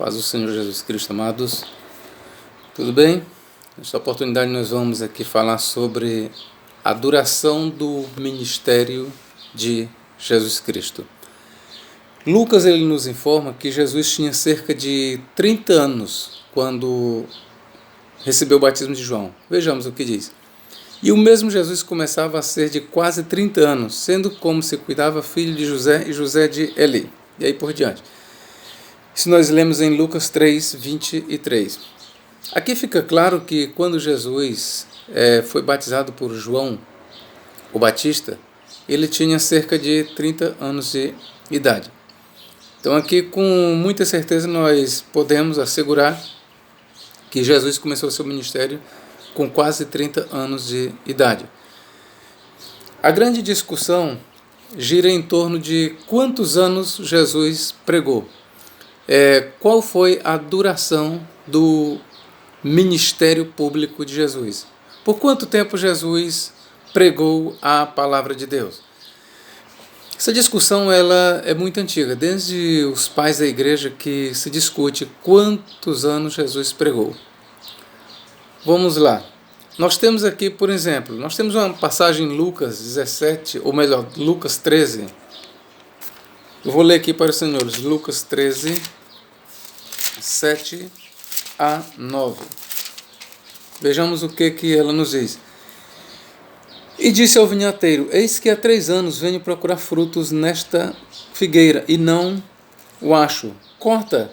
Paz do Senhor Jesus Cristo, amados. Tudo bem? Nesta oportunidade nós vamos aqui falar sobre a duração do ministério de Jesus Cristo. Lucas ele nos informa que Jesus tinha cerca de 30 anos quando recebeu o batismo de João. Vejamos o que diz. E o mesmo Jesus começava a ser de quase 30 anos, sendo como se cuidava filho de José e José de Eli. E aí por diante. Isso nós lemos em Lucas 3, 23. Aqui fica claro que quando Jesus foi batizado por João, o Batista, ele tinha cerca de 30 anos de idade. Então aqui com muita certeza nós podemos assegurar que Jesus começou seu ministério com quase 30 anos de idade. A grande discussão gira em torno de quantos anos Jesus pregou. Qual foi a duração do ministério público de Jesus? Por quanto tempo Jesus pregou a palavra de Deus? Essa discussão ela é muito antiga, desde os pais da igreja que se discute quantos anos Jesus pregou. Vamos lá. Nós temos aqui, por exemplo, nós temos uma passagem em Lucas 17, ou melhor, Lucas 13. Eu vou ler aqui para os senhores, Lucas 13, 7 a 9. Vejamos o que ela nos diz. E disse ao vinhateiro: eis que há 3 anos venho procurar frutos nesta figueira, e não o acho. Corta,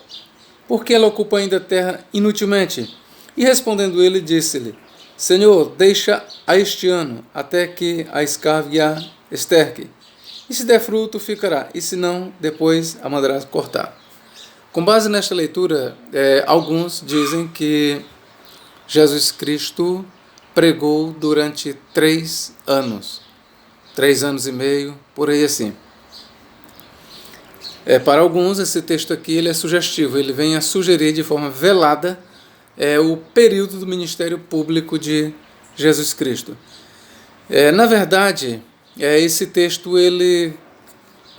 porque ela ocupa ainda a terra inutilmente. E respondendo ele, disse-lhe: Senhor, deixa a este ano, até que a escave e a esterque. E se der fruto, ficará, e se não, depois a mandarás cortar. Com base nesta leitura, alguns dizem que Jesus Cristo pregou durante 3 anos. 3 anos e meio, por aí assim. Para alguns, esse texto aqui ele é sugestivo, ele vem a sugerir de forma velada o período do ministério público de Jesus Cristo. Na verdade, esse texto ele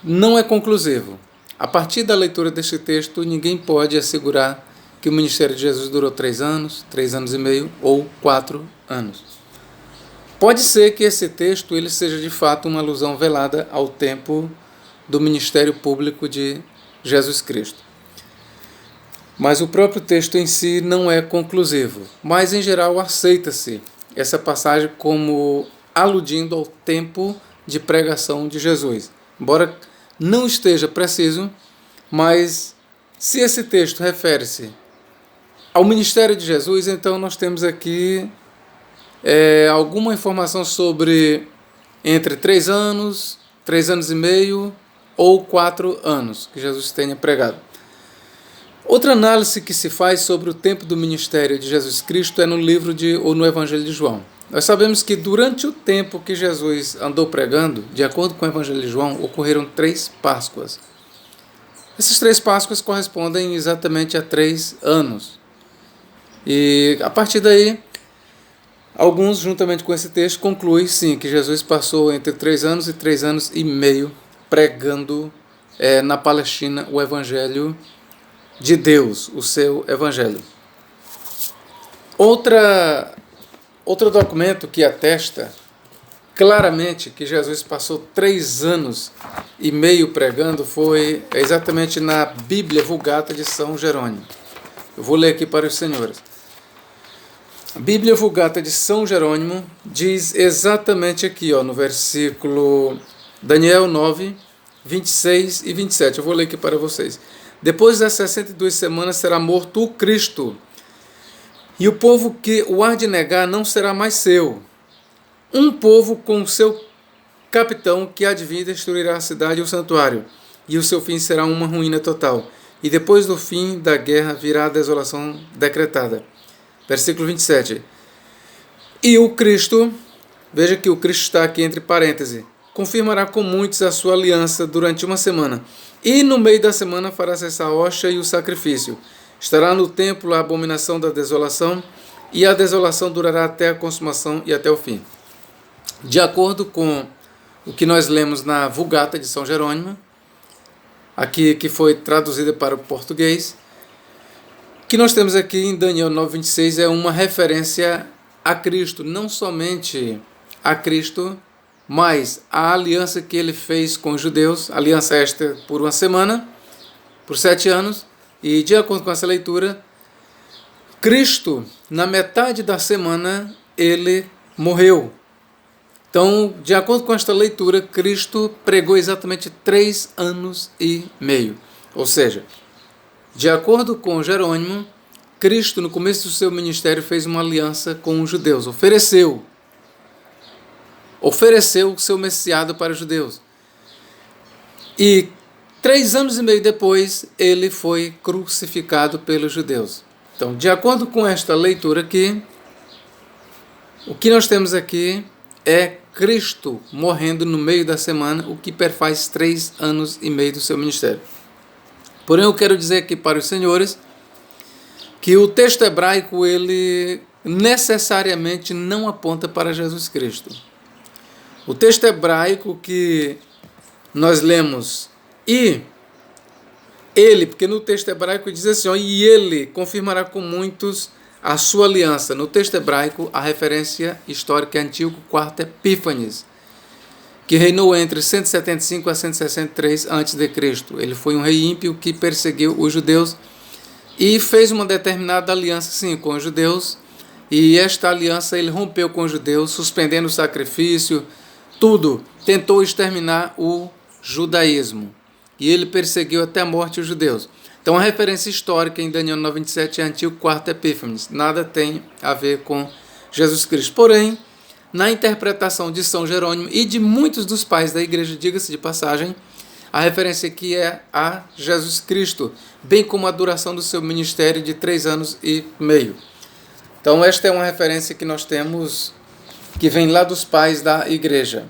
não é conclusivo. A partir da leitura deste texto, ninguém pode assegurar que o ministério de Jesus durou 3 anos, 3 anos e meio ou 4 anos. Pode ser que esse texto ele seja de fato uma alusão velada ao tempo do ministério público de Jesus Cristo. Mas o próprio texto em si não é conclusivo. Mas, em geral, aceita-se essa passagem como aludindo ao tempo de pregação de Jesus. Embora não esteja preciso, mas se esse texto refere-se ao ministério de Jesus, então nós temos aqui alguma informação sobre entre 3 anos, 3 anos e meio ou 4 anos que Jesus tenha pregado. Outra análise que se faz sobre o tempo do ministério de Jesus Cristo é no livro ou no Evangelho de João. Nós sabemos que durante o tempo que Jesus andou pregando, de acordo com o Evangelho de João, ocorreram 3 Páscoas. Essas 3 Páscoas correspondem exatamente a 3 anos. E a partir daí, alguns, juntamente com esse texto, concluem sim que Jesus passou entre 3 anos e 3 anos e meio pregando na Palestina o Evangelho de Deus, o seu Evangelho. Outro documento que atesta claramente que Jesus passou 3 anos e meio pregando foi exatamente na Bíblia Vulgata de São Jerônimo. Eu vou ler aqui para os senhores. A Bíblia Vulgata de São Jerônimo diz exatamente aqui, no versículo Daniel 9, 26 e 27. Eu vou ler aqui para vocês. Depois das 62 semanas será morto o Cristo, e o povo que o há de negar não será mais seu. Um povo com seu capitão que há de vir destruirá a cidade e o santuário, e o seu fim será uma ruína total. E depois do fim da guerra virá a desolação decretada. Versículo 27. E o Cristo, veja que o Cristo está aqui entre parênteses, confirmará com muitos a sua aliança durante 1 semana. E no meio da semana fará cessar a hóstia e o sacrifício. Estará no templo a abominação da desolação, e a desolação durará até a consumação e até o fim. De acordo com o que nós lemos na Vulgata de São Jerônimo, aqui que foi traduzida para o português, O que nós temos aqui em Daniel 9:26 é uma referência a Cristo, não somente a Cristo, mas a aliança que ele fez com os judeus, aliança esta por uma semana, por 7 anos, e de acordo com essa leitura, Cristo, na metade da semana, ele morreu. Então, de acordo com esta leitura, Cristo pregou exatamente 3 anos e meio. Ou seja, de acordo com Jerônimo, Cristo, no começo do seu ministério, fez uma aliança com os judeus, ofereceu o seu messiado para os judeus. E 3 anos e meio depois, ele foi crucificado pelos judeus. Então, de acordo com esta leitura aqui, o que nós temos aqui é Cristo morrendo no meio da semana, o que perfaz 3 anos e meio do seu ministério. Porém, eu quero dizer aqui para os senhores que o texto hebraico, ele necessariamente não aponta para Jesus Cristo. O texto hebraico que nós lemos, e ele, porque no texto hebraico diz assim, ó, e ele confirmará com muitos a sua aliança. No texto hebraico, a referência histórica é Antíoco IV Epífanes, que reinou entre 175 a 163 a.C. Ele foi um rei ímpio que perseguiu os judeus e fez uma determinada aliança, sim, com os judeus, e esta aliança ele rompeu com os judeus, suspendendo o sacrifício, tudo, tentou exterminar o judaísmo, e ele perseguiu até a morte os judeus. Então a referência histórica em Daniel 9:27 é Antíoco IV Epífanes, nada tem a ver com Jesus Cristo. Porém, na interpretação de São Jerônimo e de muitos dos pais da igreja, diga-se de passagem, a referência aqui é a Jesus Cristo, bem como a duração do seu ministério de 3 anos e meio. Então esta é uma referência que nós temos, que vem lá dos pais da igreja.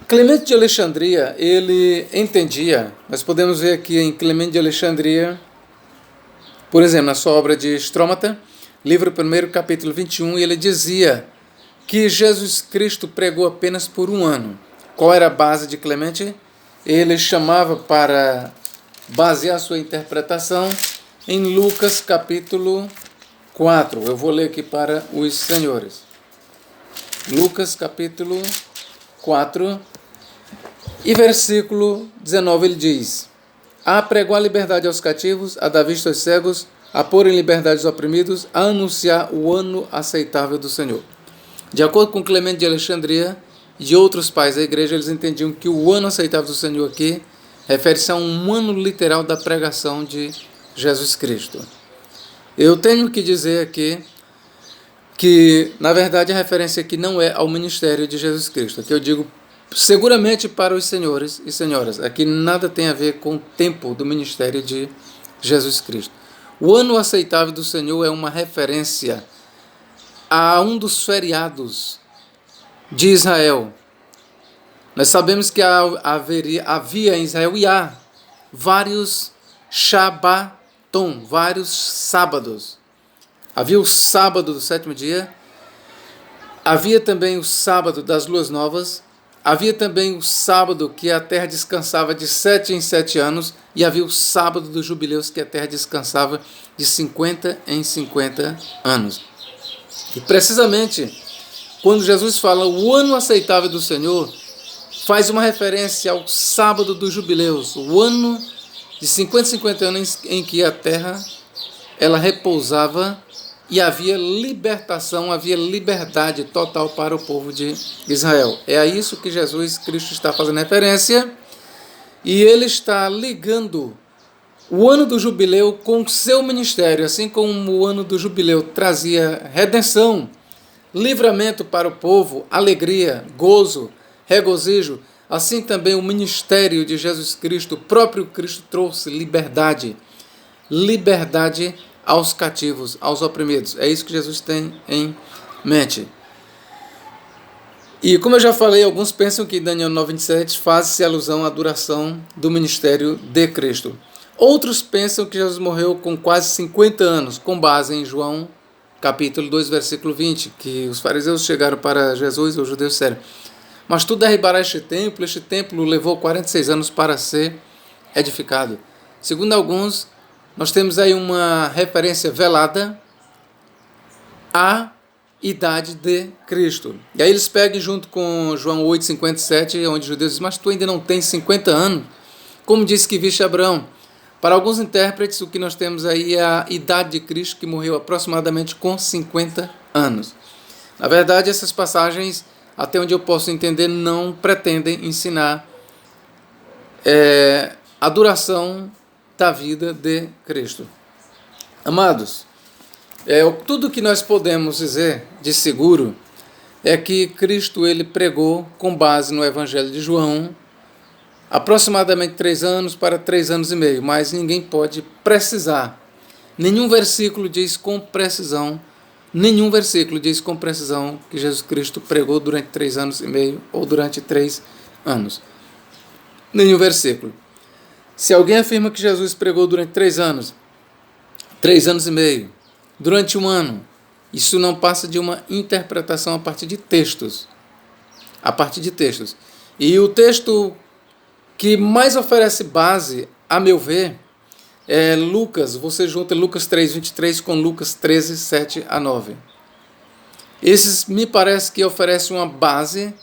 Clemente de Alexandria, ele entendia, nós podemos ver aqui em Clemente de Alexandria, por exemplo, na sua obra de Stromata, livro 1, capítulo 21, ele dizia que Jesus Cristo pregou apenas por 1 ano. Qual era a base de Clemente? Ele chamava para basear sua interpretação em Lucas capítulo 4. Eu vou ler aqui para os senhores. Lucas capítulo 4 e versículo 19, ele diz: a pregoar a liberdade aos cativos, a dar vista aos cegos, a pôr em liberdade os oprimidos, a anunciar o ano aceitável do Senhor. De acordo com Clemente de Alexandria e de outros pais da igreja, eles entendiam que o ano aceitável do Senhor aqui refere-se a um ano literal da pregação de Jesus Cristo. Eu tenho que dizer aqui que, na verdade, a referência aqui não é ao ministério de Jesus Cristo. Aqui eu digo seguramente para os senhores e senhoras, aqui nada tem a ver com o tempo do ministério de Jesus Cristo. O ano aceitável do Senhor é uma referência a um dos feriados de Israel. Nós sabemos que havia em Israel e há vários Shabaton, vários sábados. Havia o sábado do 7º dia, havia também o sábado das luas novas, havia também o sábado que a terra descansava de 7 em 7 anos, e havia o sábado dos jubileus que a terra descansava de 50 em 50 anos. E precisamente quando Jesus fala o ano aceitável do Senhor, faz uma referência ao sábado dos jubileus, o ano de 50 em 50 anos em que a terra ela repousava e havia libertação, havia liberdade total para o povo de Israel. É a isso que Jesus Cristo está fazendo referência, e ele está ligando o ano do jubileu com o seu ministério, assim como o ano do jubileu trazia redenção, livramento para o povo, alegria, gozo, regozijo, assim também o ministério de Jesus Cristo, o próprio Cristo trouxe liberdade, liberdade aos cativos, aos oprimidos. É isso que Jesus tem em mente. E como eu já falei, alguns pensam que Daniel 9:27 faz-se alusão à duração do ministério de Cristo. Outros pensam que Jesus morreu com quase 50 anos, com base em João capítulo 2, versículo 20, que os fariseus chegaram para Jesus e os judeus disseram: mas tu derribarás este templo levou 46 anos para ser edificado. Segundo alguns, nós temos aí uma referência velada à idade de Cristo. E aí eles pegam junto com João 8,57, onde os judeus dizem, mas tu ainda não tens 50 anos? Como disse que viste Abraão? Para alguns intérpretes, o que nós temos aí é a idade de Cristo, que morreu aproximadamente com 50 anos. Na verdade, essas passagens, até onde eu posso entender, não pretendem ensinar a duração da vida de Cristo. Amados, tudo que nós podemos dizer de seguro é que Cristo ele pregou com base no Evangelho de João aproximadamente 3 anos para 3 anos e meio, mas ninguém pode precisar. Nenhum versículo diz com precisão que Jesus Cristo pregou durante 3 anos e meio ou durante 3 anos. Nenhum versículo. Se alguém afirma que Jesus pregou durante 3 anos, 3 anos e meio, durante 1 ano, isso não passa de uma interpretação a partir de textos. E o texto que mais oferece base, a meu ver, é Lucas. Você junta Lucas 3,23 com Lucas 13, 7 a 9. Esses me parece que oferecem uma base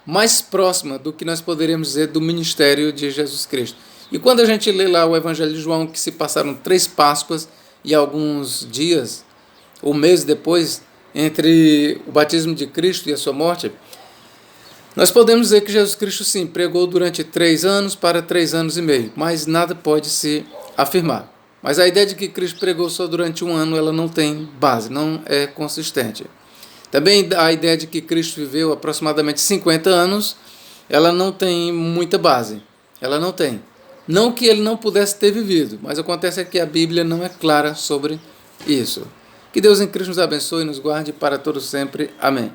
mais próxima do que nós poderíamos dizer do ministério de Jesus Cristo. E quando a gente lê lá o Evangelho de João, que se passaram 3 Páscoas e alguns dias ou meses depois, entre o batismo de Cristo e a sua morte, nós podemos dizer que Jesus Cristo, sim, pregou durante 3 anos para 3 anos e meio, mas nada pode se afirmar. Mas a ideia de que Cristo pregou só durante 1 ano, ela não tem base, não é consistente. Também a ideia de que Cristo viveu aproximadamente 50 anos, ela não tem muita base. Ela não tem. Não que ele não pudesse ter vivido, mas acontece que a Bíblia não é clara sobre isso. Que Deus em Cristo nos abençoe e nos guarde para todos sempre. Amém.